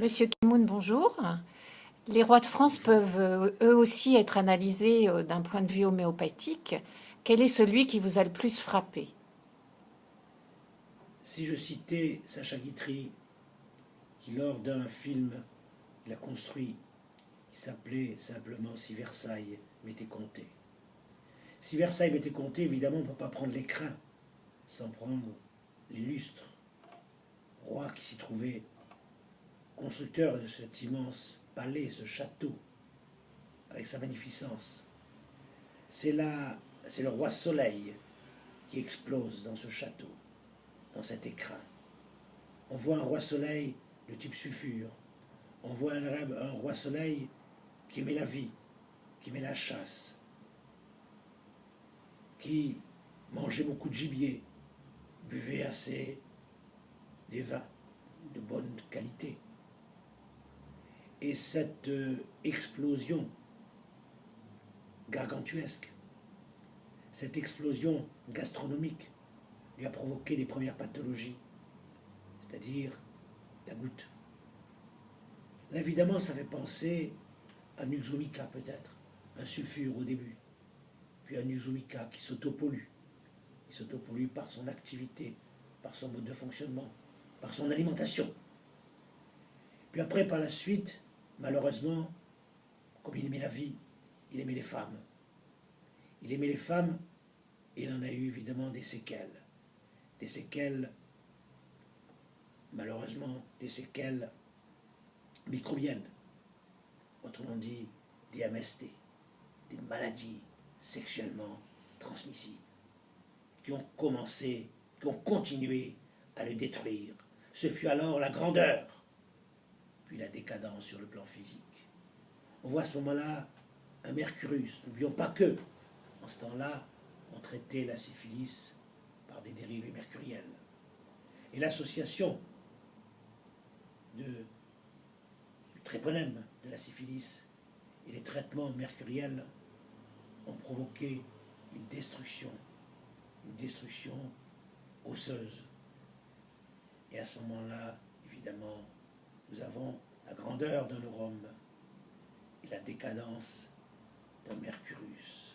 Monsieur Kimoun, bonjour. Les rois de France peuvent eux aussi être analysés d'un point de vue homéopathique. Quel est celui qui vous a le plus frappé? Si je citais Sacha Guitry, qui lors d'un film qu'il a construit, qui s'appelait simplement Si Versailles m'était compté. Si Versailles m'était compté, évidemment, on ne peut pas prendre l'écrin sans prendre l'illustre roi qui s'y trouvait, constructeur de cet immense palais, ce château, avec sa magnificence. C'est le roi Soleil qui explose dans ce château, dans cet écrin. On voit un roi Soleil de type sulfure. On voit un roi Soleil qui aimait la vie, qui aimait la chasse, qui mangeait beaucoup de gibier, buvait assez des vins de bonne qualité. Et cette explosion gargantuesque, cette explosion gastronomique lui a provoqué les premières pathologies, c'est-à-dire la goutte. Là, évidemment, ça fait penser à Nuxomica peut-être, un sulfure au début, puis à Nuxomica qui s'autopollue. Il s'autopollue par son activité, par son mode de fonctionnement, par son alimentation. Puis après, par la suite, malheureusement, comme il aimait la vie, il aimait les femmes. Il aimait les femmes et il en a eu évidemment des séquelles. Des séquelles, malheureusement, des séquelles microbiennes. Autrement dit, des MST, des maladies sexuellement transmissibles, qui ont commencé, qui ont continué à le détruire. Ce fut alors la grandeur, puis la décadence sur le plan physique. On voit à ce moment-là un Mercurus. N'oublions pas que, en ce temps-là, on traitait la syphilis par des dérivés mercuriels. Et l'association du tréponème de la syphilis et les traitements mercuriels ont provoqué une destruction osseuse. Et à ce moment-là, évidemment, nous avons la grandeur d'un neurome et la décadence d'un Mercurus.